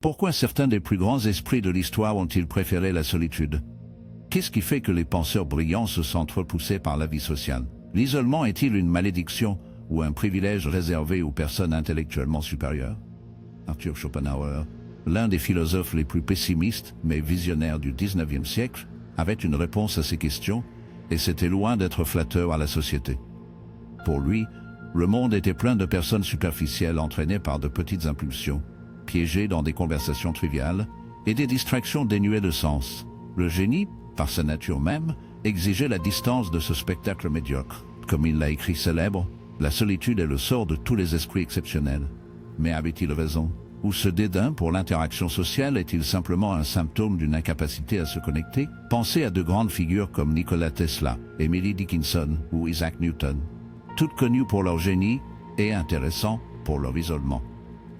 Pourquoi certains des plus grands esprits de l'histoire ont-ils préféré la solitude? Qu'est-ce qui fait que les penseurs brillants se sentent repoussés par la vie sociale? L'isolement est-il une malédiction ou un privilège réservé aux personnes intellectuellement supérieures? Arthur Schopenhauer, l'un des philosophes les plus pessimistes mais visionnaires du XIXe siècle, avait une réponse à ces questions, et c'était loin d'être flatteur à la société. Pour lui, le monde était plein de personnes superficielles entraînées par de petites impulsions, piégées dans des conversations triviales et des distractions dénuées de sens. Le génie, par sa nature même, exigeait la distance de ce spectacle médiocre. Comme il l'a écrit célèbre, la solitude est le sort de tous les esprits exceptionnels. Mais avait-il raison? Ou ce dédain pour l'interaction sociale est-il simplement un symptôme d'une incapacité à se connecter? Pensez à de grandes figures comme Nikola Tesla, Emily Dickinson ou Isaac Newton. Toutes connues pour leur génie et intéressants pour leur isolement.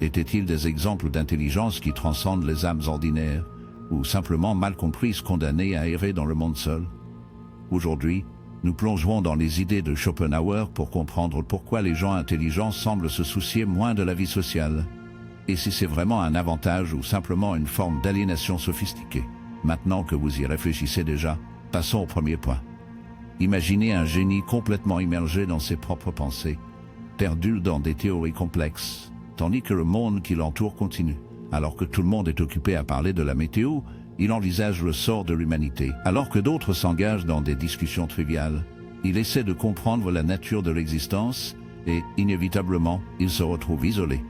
Étaient-ils des exemples d'intelligence qui transcendent les âmes ordinaires, ou simplement mal comprises condamnées à errer dans le monde seul? Aujourd'hui, nous plongerons dans les idées de Schopenhauer pour comprendre pourquoi les gens intelligents semblent se soucier moins de la vie sociale, et si c'est vraiment un avantage ou simplement une forme d'aliénation sophistiquée. Maintenant que vous y réfléchissez déjà, passons au premier point. Imaginez un génie complètement immergé dans ses propres pensées, perdu dans des théories complexes, tandis que le monde qui l'entoure continue. Alors que tout le monde est occupé à parler de la météo, il envisage le sort de l'humanité. Alors que d'autres s'engagent dans des discussions triviales, il essaie de comprendre la nature de l'existence et, inévitablement, il se retrouve isolé.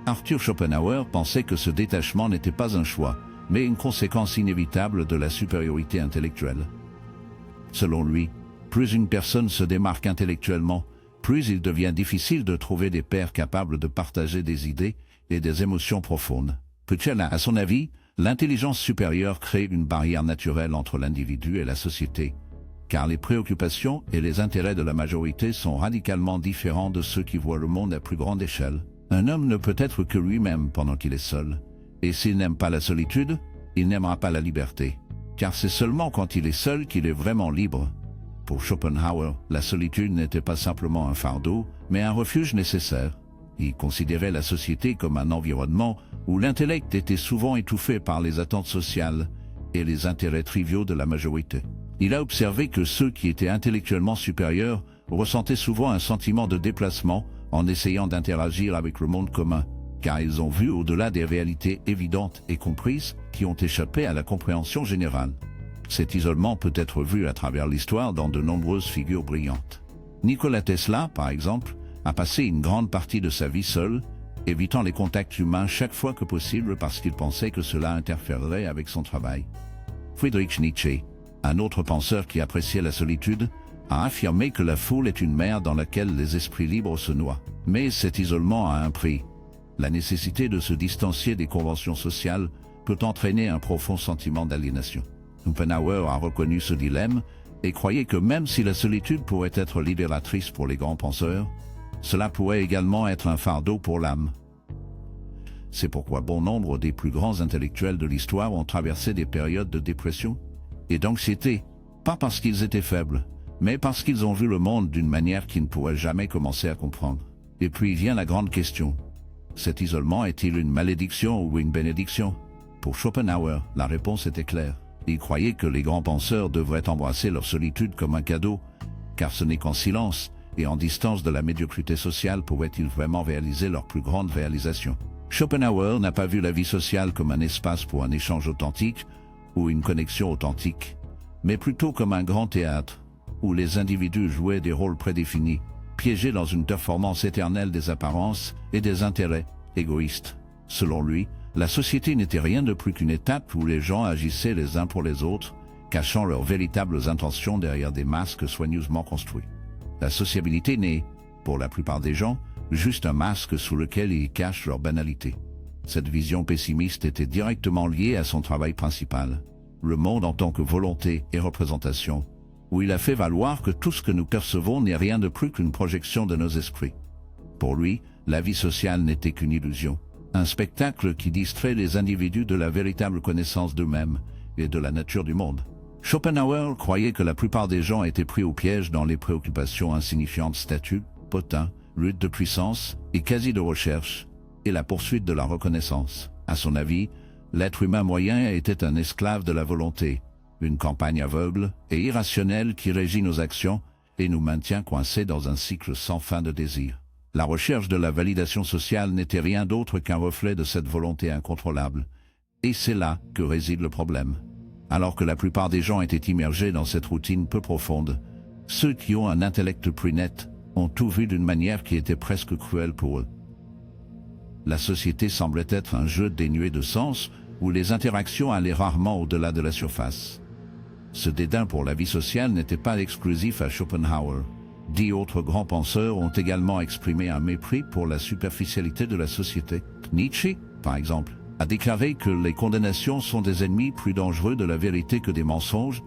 Arthur Schopenhauer pensait que ce détachement n'était pas un choix, mais une conséquence inévitable de la supériorité intellectuelle. Selon lui, plus une personne se démarque intellectuellement, plus il devient difficile de trouver des pairs capables de partager des idées et des émotions profondes. Peut-elle, à son avis, l'intelligence supérieure crée une barrière naturelle entre l'individu et la société, car les préoccupations et les intérêts de la majorité sont radicalement différents de ceux qui voient le monde à plus grande échelle. Un homme ne peut être que lui-même pendant qu'il est seul, et s'il n'aime pas la solitude, il n'aimera pas la liberté, car c'est seulement quand il est seul qu'il est vraiment libre. Pour Schopenhauer, la solitude n'était pas simplement un fardeau, mais un refuge nécessaire. Il considérait la société comme un environnement où l'intellect était souvent étouffé par les attentes sociales et les intérêts triviaux de la majorité. Il a observé que ceux qui étaient intellectuellement supérieurs ressentaient souvent un sentiment de déplacement en essayant d'interagir avec le monde commun, car ils ont vu au-delà des réalités évidentes et comprises qui ont échappé à la compréhension générale. Cet isolement peut être vu à travers l'histoire dans de nombreuses figures brillantes. Nikola Tesla, par exemple, a passé une grande partie de sa vie seul, évitant les contacts humains chaque fois que possible parce qu'il pensait que cela interférerait avec son travail. Friedrich Nietzsche, un autre penseur qui appréciait la solitude, a affirmé que la foule est une mer dans laquelle les esprits libres se noient. Mais cet isolement a un prix. La nécessité de se distancier des conventions sociales peut entraîner un profond sentiment d'aliénation. Schopenhauer a reconnu ce dilemme et croyait que même si la solitude pourrait être libératrice pour les grands penseurs, cela pourrait également être un fardeau pour l'âme. C'est pourquoi bon nombre des plus grands intellectuels de l'histoire ont traversé des périodes de dépression et d'anxiété, pas parce qu'ils étaient faibles, mais parce qu'ils ont vu le monde d'une manière qu'ils ne pourraient jamais commencer à comprendre. Et puis vient la grande question. Cet isolement est-il une malédiction ou une bénédiction? Pour Schopenhauer, la réponse était claire. Il croyait que les grands penseurs devraient embrasser leur solitude comme un cadeau, car ce n'est qu'en silence et en distance de la médiocrité sociale pourraient-ils vraiment réaliser leur plus grande réalisation. Schopenhauer n'a pas vu la vie sociale comme un espace pour un échange authentique ou une connexion authentique, mais plutôt comme un grand théâtre, où les individus jouaient des rôles prédéfinis, piégés dans une performance éternelle des apparences et des intérêts égoïstes. Selon lui, la société n'était rien de plus qu'une étape où les gens agissaient les uns pour les autres, cachant leurs véritables intentions derrière des masques soigneusement construits. La sociabilité n'est, pour la plupart des gens, juste un masque sous lequel ils cachent leur banalité. Cette vision pessimiste était directement liée à son travail principal, le monde en tant que volonté et représentation, où il a fait valoir que tout ce que nous percevons n'est rien de plus qu'une projection de nos esprits. Pour lui, la vie sociale n'était qu'une illusion, un spectacle qui distrait les individus de la véritable connaissance d'eux-mêmes et de la nature du monde. Schopenhauer croyait que la plupart des gens étaient pris au piège dans les préoccupations insignifiantes statut, potin, lutte de puissance et quasi de recherche, et la poursuite de la reconnaissance. À son avis, l'être humain moyen était un esclave de la volonté, une campagne aveugle et irrationnelle qui régit nos actions et nous maintient coincés dans un cycle sans fin de désir. La recherche de la validation sociale n'était rien d'autre qu'un reflet de cette volonté incontrôlable. Et c'est là que réside le problème. Alors que la plupart des gens étaient immergés dans cette routine peu profonde, ceux qui ont un intellect plus net ont tout vu d'une manière qui était presque cruelle pour eux. La société semblait être un jeu dénué de sens où les interactions allaient rarement au-delà de la surface. Ce dédain pour la vie sociale n'était pas exclusif à Schopenhauer. 10 autres grands penseurs ont également exprimé un mépris pour la superficialité de la société. Nietzsche, par exemple, a déclaré que les condamnations sont des ennemis plus dangereux de la vérité que des mensonges,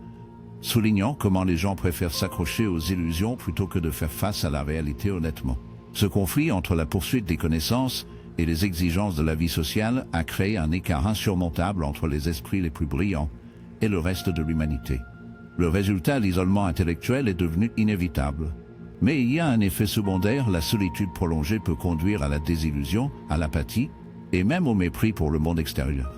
soulignant comment les gens préfèrent s'accrocher aux illusions plutôt que de faire face à la réalité honnêtement. Ce conflit entre la poursuite des connaissances et les exigences de la vie sociale a créé un écart insurmontable entre les esprits les plus brillants et le reste de l'humanité. Le résultat, l'isolement intellectuel, est devenu inévitable. Mais il y a un effet secondaire, la solitude prolongée peut conduire à la désillusion, à l'apathie, et même au mépris pour le monde extérieur.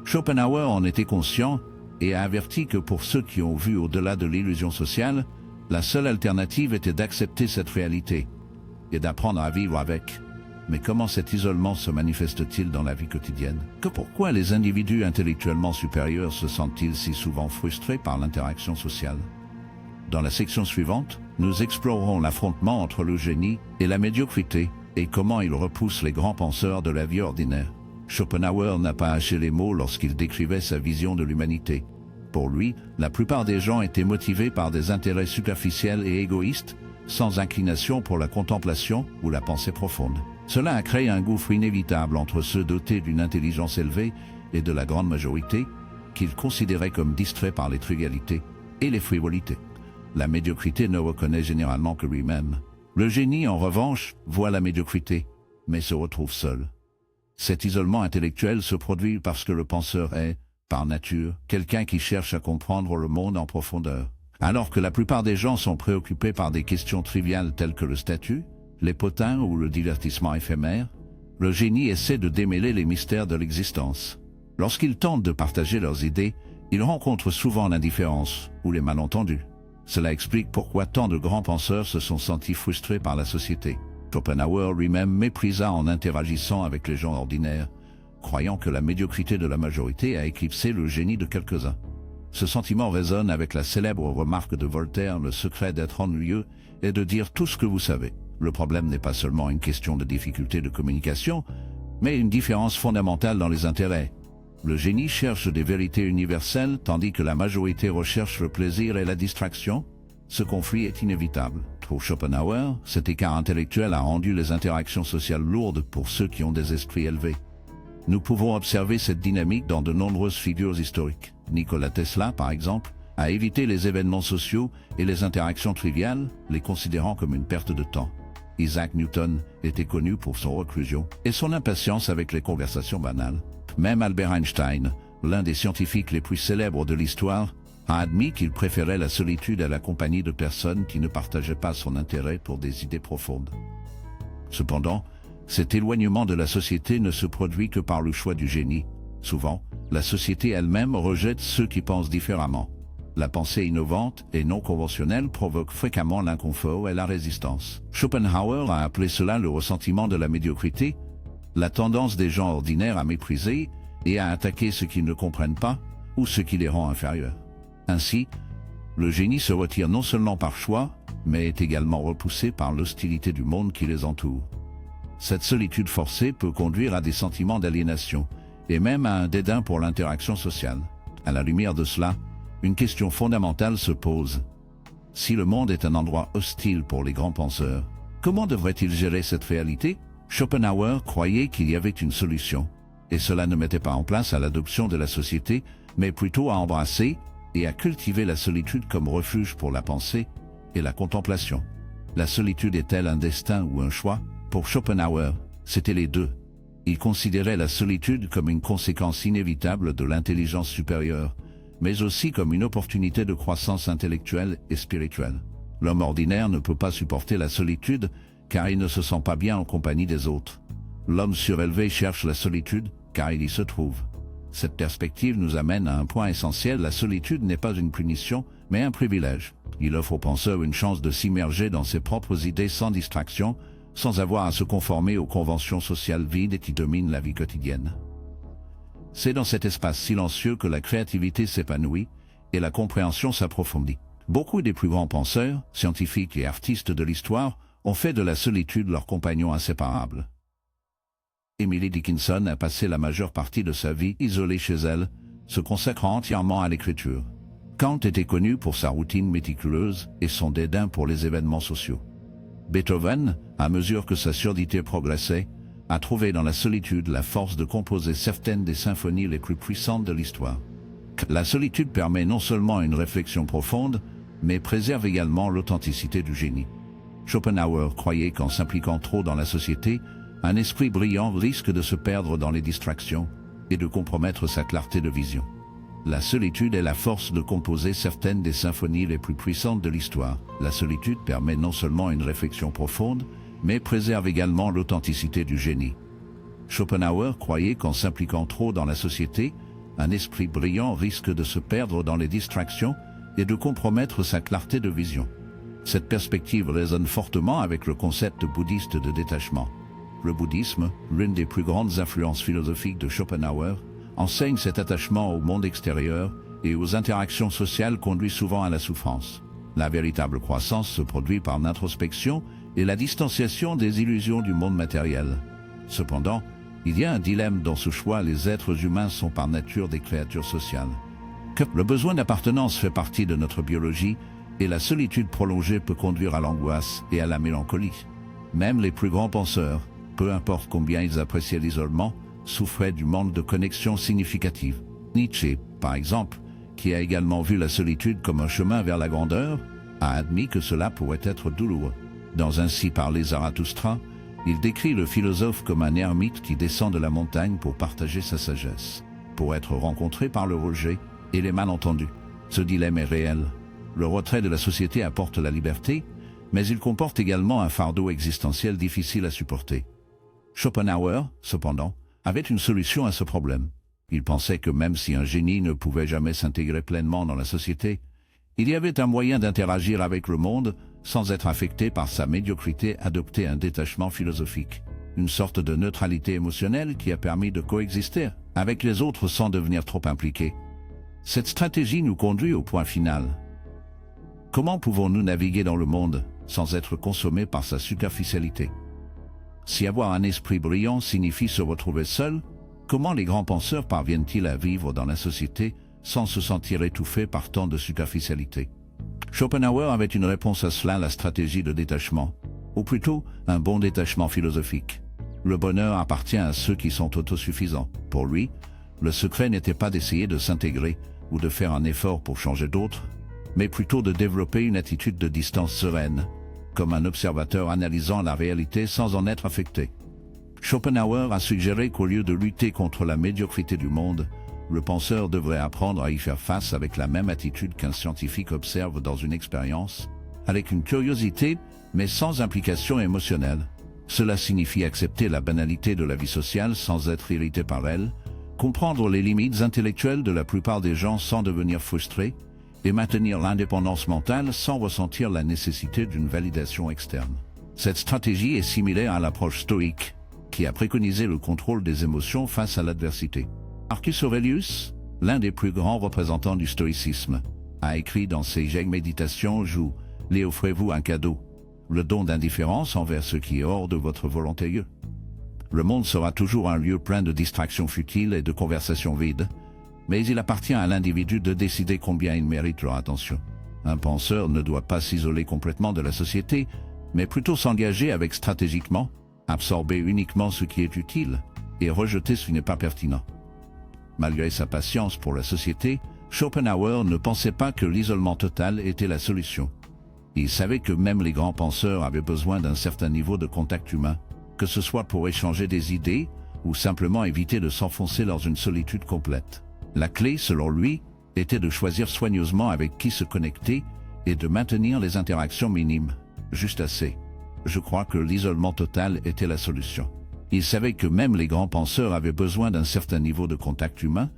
Schopenhauer en était conscient et a averti que pour ceux qui ont vu au-delà de l'illusion sociale, la seule alternative était d'accepter cette réalité et d'apprendre à vivre avec. Mais comment cet isolement se manifeste-t-il dans la vie quotidienne? Pourquoi les individus intellectuellement supérieurs se sentent-ils si souvent frustrés par l'interaction sociale? Dans la section suivante, nous explorerons l'affrontement entre le génie et la médiocrité et comment il repousse les grands penseurs de la vie ordinaire. Schopenhauer n'a pas haché les mots lorsqu'il décrivait sa vision de l'humanité. Pour lui, la plupart des gens étaient motivés par des intérêts superficiels et égoïstes, sans inclination pour la contemplation ou la pensée profonde. Cela a créé un gouffre inévitable entre ceux dotés d'une intelligence élevée et de la grande majorité, qu'il considérait comme distraits par les trivialités et les frivolités. La médiocrité ne reconnaît généralement que lui-même. Le génie, en revanche, voit la médiocrité, mais se retrouve seul. Cet isolement intellectuel se produit parce que le penseur est, par nature, quelqu'un qui cherche à comprendre le monde en profondeur. Alors que la plupart des gens sont préoccupés par des questions triviales telles que le statut, les potins ou le divertissement éphémère, le génie essaie de démêler les mystères de l'existence. Lorsqu'ils tentent de partager leurs idées, ils rencontrent souvent l'indifférence ou les malentendus. Cela explique pourquoi tant de grands penseurs se sont sentis frustrés par la société. Schopenhauer lui-même méprisa en interagissant avec les gens ordinaires, croyant que la médiocrité de la majorité a éclipsé le génie de quelques-uns. Ce sentiment résonne avec la célèbre remarque de Voltaire: le secret d'être ennuyeux est de dire tout ce que vous savez. Le problème n'est pas seulement une question de difficulté de communication, mais une différence fondamentale dans les intérêts. Le génie cherche des vérités universelles, tandis que la majorité recherche le plaisir et la distraction. Ce conflit est inévitable. Pour Schopenhauer, cet écart intellectuel a rendu les interactions sociales lourdes pour ceux qui ont des esprits élevés. Nous pouvons observer cette dynamique dans de nombreuses figures historiques. Nikola Tesla, par exemple, a évité les événements sociaux et les interactions triviales, les considérant comme une perte de temps. Isaac Newton était connu pour son reclusion et son impatience avec les conversations banales. Même Albert Einstein, l'un des scientifiques les plus célèbres de l'histoire, a admis qu'il préférait la solitude à la compagnie de personnes qui ne partageaient pas son intérêt pour des idées profondes. Cependant, cet éloignement de la société ne se produit que par le choix du génie. Souvent, la société elle-même rejette ceux qui pensent différemment. La pensée innovante et non conventionnelle provoque fréquemment l'inconfort et la résistance. Schopenhauer a appelé cela le ressentiment de la médiocrité, la tendance des gens ordinaires à mépriser et à attaquer ceux qui ne comprennent pas ou ceux qui les rend inférieurs. Ainsi, le génie se retire non seulement par choix, mais est également repoussé par l'hostilité du monde qui les entoure. Cette solitude forcée peut conduire à des sentiments d'aliénation et même à un dédain pour l'interaction sociale. À la lumière de cela, une question fondamentale se pose. Si le monde est un endroit hostile pour les grands penseurs, comment devrait-il gérer cette réalité? Schopenhauer croyait qu'il y avait une solution, et cela ne mettait pas en place à l'adoption de la société, mais plutôt à embrasser et à cultiver la solitude comme refuge pour la pensée et la contemplation. La solitude est-elle un destin ou un choix? Pour Schopenhauer, c'était les deux. Il considérait la solitude comme une conséquence inévitable de l'intelligence supérieure, mais aussi comme une opportunité de croissance intellectuelle et spirituelle. L'homme ordinaire ne peut pas supporter la solitude car il ne se sent pas bien en compagnie des autres. L'homme surélevé cherche la solitude car il y se trouve. Cette perspective nous amène à un point essentiel, la solitude n'est pas une punition, mais un privilège. Il offre au penseur une chance de s'immerger dans ses propres idées sans distraction, sans avoir à se conformer aux conventions sociales vides qui dominent la vie quotidienne. C'est dans cet espace silencieux que la créativité s'épanouit et la compréhension s'approfondit. Beaucoup des plus grands penseurs, scientifiques et artistes de l'histoire ont fait de la solitude leur compagnon inséparable. Emily Dickinson a passé la majeure partie de sa vie isolée chez elle, se consacrant entièrement à l'écriture. Kant était connu pour sa routine méticuleuse et son dédain pour les événements sociaux. Beethoven, à mesure que sa surdité progressait, a trouvé dans la solitude la force de composer certaines des symphonies les plus puissantes de l'histoire. La solitude permet non seulement une réflexion profonde, mais préserve également l'authenticité du génie. Schopenhauer croyait qu'en s'impliquant trop dans la société, un esprit brillant risque de se perdre dans les distractions et de compromettre sa clarté de vision. La solitude est la force de composer certaines des symphonies les plus puissantes de l'histoire. La solitude permet non seulement une réflexion profonde, mais préserve également l'authenticité du génie. Schopenhauer croyait qu'en s'impliquant trop dans la société, un esprit brillant risque de se perdre dans les distractions et de compromettre sa clarté de vision. Cette perspective résonne fortement avec le concept bouddhiste de détachement. Le bouddhisme, l'une des plus grandes influences philosophiques de Schopenhauer, enseigne cet attachement au monde extérieur et aux interactions sociales conduit souvent à la souffrance. La véritable croissance se produit par l'introspection et la distanciation des illusions du monde matériel. Cependant, il y a un dilemme dans ce choix, les êtres humains sont par nature des créatures sociales. Le besoin d'appartenance fait partie de notre biologie et la solitude prolongée peut conduire à l'angoisse et à la mélancolie. Même les plus grands penseurs, peu importe combien ils appréciaient l'isolement, souffrait du manque de connexion significative. Nietzsche, par exemple, qui a également vu la solitude comme un chemin vers la grandeur, a admis que cela pourrait être douloureux. Dans Ainsi parlait Zarathustra, il décrit le philosophe comme un ermite qui descend de la montagne pour partager sa sagesse, pour être rencontré par le rejet et les malentendus. Ce dilemme est réel. Le retrait de la société apporte la liberté, mais il comporte également un fardeau existentiel difficile à supporter. Schopenhauer, cependant, avait une solution à ce problème. Il pensait que même si un génie ne pouvait jamais s'intégrer pleinement dans la société, il y avait un moyen d'interagir avec le monde sans être affecté par sa médiocrité, adopter un détachement philosophique, une sorte de neutralité émotionnelle qui a permis de coexister avec les autres sans devenir trop impliqué. Cette stratégie nous conduit au point final. Comment pouvons-nous naviguer dans le monde sans être consommés par sa superficialité? Si avoir un esprit brillant signifie se retrouver seul, comment les grands penseurs parviennent-ils à vivre dans la société sans se sentir étouffés par tant de superficialité? Schopenhauer avait une réponse à cela, la stratégie de détachement, ou plutôt un bon détachement philosophique. Le bonheur appartient à ceux qui sont autosuffisants. Pour lui, le secret n'était pas d'essayer de s'intégrer ou de faire un effort pour changer d'autres, mais plutôt de développer une attitude de distance sereine, comme un observateur analysant la réalité sans en être affecté. Schopenhauer a suggéré qu'au lieu de lutter contre la médiocrité du monde, le penseur devrait apprendre à y faire face avec la même attitude qu'un scientifique observe dans une expérience, avec une curiosité, mais sans implication émotionnelle. Cela signifie accepter la banalité de la vie sociale sans être irrité par elle, comprendre les limites intellectuelles de la plupart des gens sans devenir frustré, et maintenir l'indépendance mentale sans ressentir la nécessité d'une validation externe. Cette stratégie est similaire à l'approche stoïque, qui a préconisé le contrôle des émotions face à l'adversité. Marcus Aurelius, l'un des plus grands représentants du stoïcisme, a écrit dans ses méditations « Les offrez-vous un cadeau, le don d'indifférence envers ce qui est hors de votre volonté. Le monde sera toujours un lieu plein de distractions futiles et de conversations vides, mais il appartient à l'individu de décider combien il mérite leur attention. Un penseur ne doit pas s'isoler complètement de la société, mais plutôt s'engager avec stratégiquement, absorber uniquement ce qui est utile et rejeter ce qui n'est pas pertinent. Malgré sa patience pour la société, Schopenhauer ne pensait pas que l'isolement total était la solution. Il savait que même les grands penseurs avaient besoin d'un certain niveau de contact humain, que ce soit pour échanger des idées ou simplement éviter de s'enfoncer dans une solitude complète. La clé, selon lui, était de choisir soigneusement avec qui se connecter et de maintenir les interactions minimes, juste assez. Je crois que l'isolement total était la solution. Il savait que même les grands penseurs avaient besoin d'un certain niveau de contact humain,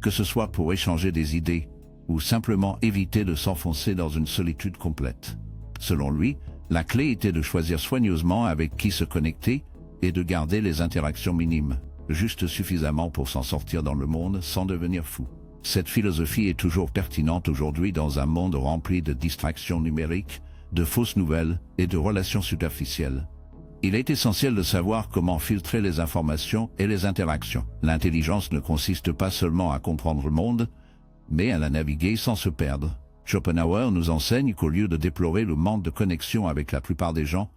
que ce soit pour échanger des idées, ou simplement éviter de s'enfoncer dans une solitude complète. Selon lui, la clé était de choisir soigneusement avec qui se connecter et de garder les interactions minimes, juste suffisamment pour s'en sortir dans le monde sans devenir fou. Cette philosophie est toujours pertinente aujourd'hui dans un monde rempli de distractions numériques, de fausses nouvelles et de relations superficielles. Il est essentiel de savoir comment filtrer les informations et les interactions. L'intelligence ne consiste pas seulement à comprendre le monde, mais à la naviguer sans se perdre. Schopenhauer nous enseigne qu'au lieu de déplorer le manque de connexion avec la plupart des gens,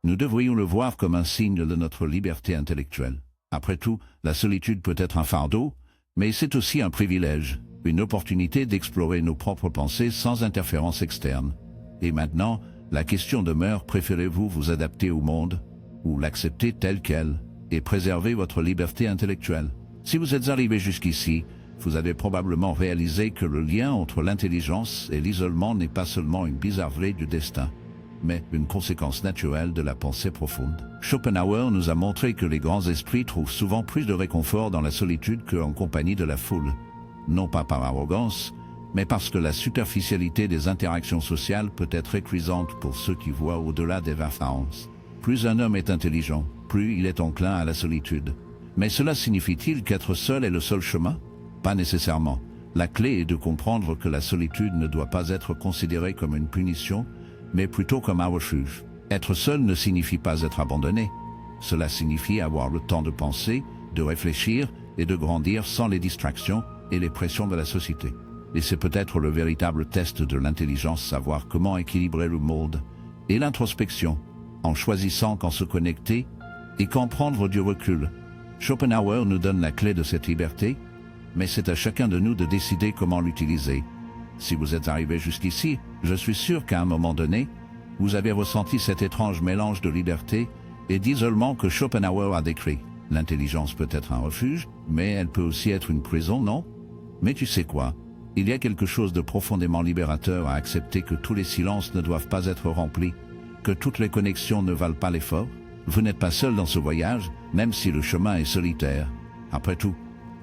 nous devrions le voir comme un signe de notre liberté intellectuelle. Après tout, la solitude peut être un fardeau, mais c'est aussi un privilège, une opportunité d'explorer nos propres pensées sans interférence externe. Et maintenant, la question demeure, préférez-vous vous adapter au monde, ou l'accepter tel quel, et préserver votre liberté intellectuelle? Si vous êtes arrivé jusqu'ici, vous avez probablement réalisé que le lien entre l'intelligence et l'isolement n'est pas seulement une bizarrerie du destin, mais une conséquence naturelle de la pensée profonde. Schopenhauer nous a montré que les grands esprits trouvent souvent plus de réconfort dans la solitude qu'en compagnie de la foule, non pas par arrogance, mais parce que la superficialité des interactions sociales peut être épuisante pour ceux qui voient au-delà des apparences. Plus un homme est intelligent, plus il est enclin à la solitude. Mais cela signifie-t-il qu'être seul est le seul chemin? Pas nécessairement. La clé est de comprendre que la solitude ne doit pas être considérée comme une punition, mais plutôt comme un refuge. Être seul ne signifie pas être abandonné. Cela signifie avoir le temps de penser, de réfléchir et de grandir sans les distractions et les pressions de la société. Et c'est peut-être le véritable test de l'intelligence, savoir comment équilibrer le monde et l'introspection, en choisissant quand se connecter et quand prendre du recul. Schopenhauer nous donne la clé de cette liberté, mais c'est à chacun de nous de décider comment l'utiliser. Si vous êtes arrivé jusqu'ici, je suis sûr qu'à un moment donné, vous avez ressenti cet étrange mélange de liberté et d'isolement que Schopenhauer a décrit. L'intelligence peut être un refuge, mais elle peut aussi être une prison, non? Mais tu sais quoi? Il y a quelque chose de profondément libérateur à accepter que tous les silences ne doivent pas être remplis, que toutes les connexions ne valent pas l'effort. Vous n'êtes pas seul dans ce voyage, même si le chemin est solitaire. Après tout,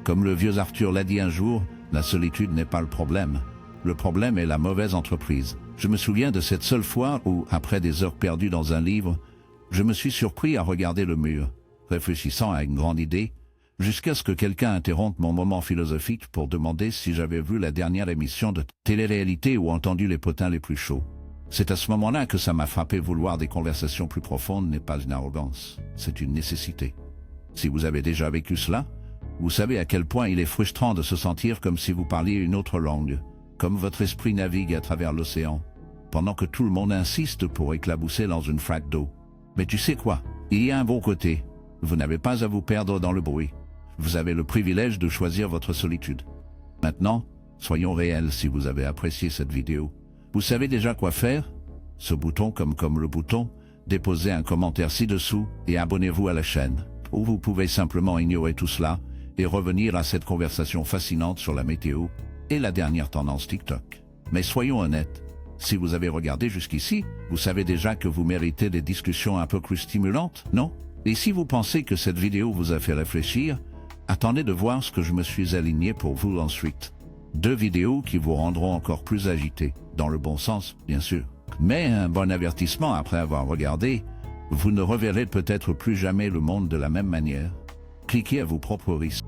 comme le vieux Arthur l'a dit un jour, la solitude n'est pas le problème. Le problème est la mauvaise entreprise. Je me souviens de cette seule fois où, après des heures perdues dans un livre, je me suis surpris à regarder le mur, réfléchissant à une grande idée, jusqu'à ce que quelqu'un interrompe mon moment philosophique pour demander si j'avais vu la dernière émission de télé-réalité ou entendu les potins les plus chauds. C'est à ce moment-là que ça m'a frappé. Vouloir des conversations plus profondes n'est pas une arrogance, c'est une nécessité. Si vous avez déjà vécu cela, vous savez à quel point il est frustrant de se sentir comme si vous parliez une autre langue, comme votre esprit navigue à travers l'océan, pendant que tout le monde insiste pour éclabousser dans une flaque d'eau. Mais tu sais quoi? Il y a un bon côté. Vous n'avez pas à vous perdre dans le bruit. Vous avez le privilège de choisir votre solitude. Maintenant, soyons réels. Si vous avez apprécié cette vidéo, vous savez déjà quoi faire? Ce bouton comme le bouton, déposez un commentaire ci-dessous et abonnez-vous à la chaîne. Ou vous pouvez simplement ignorer tout cela et revenir à cette conversation fascinante sur la météo et la dernière tendance TikTok. Mais soyons honnêtes, si vous avez regardé jusqu'ici, vous savez déjà que vous méritez des discussions un peu plus stimulantes, non? Et si vous pensez que cette vidéo vous a fait réfléchir, attendez de voir ce que je me suis aligné pour vous ensuite. 2 vidéos qui vous rendront encore plus agités, dans le bon sens, bien sûr. Mais un bon avertissement après avoir regardé, vous ne reverrez peut-être plus jamais le monde de la même manière. Cliquez à vos propres risques.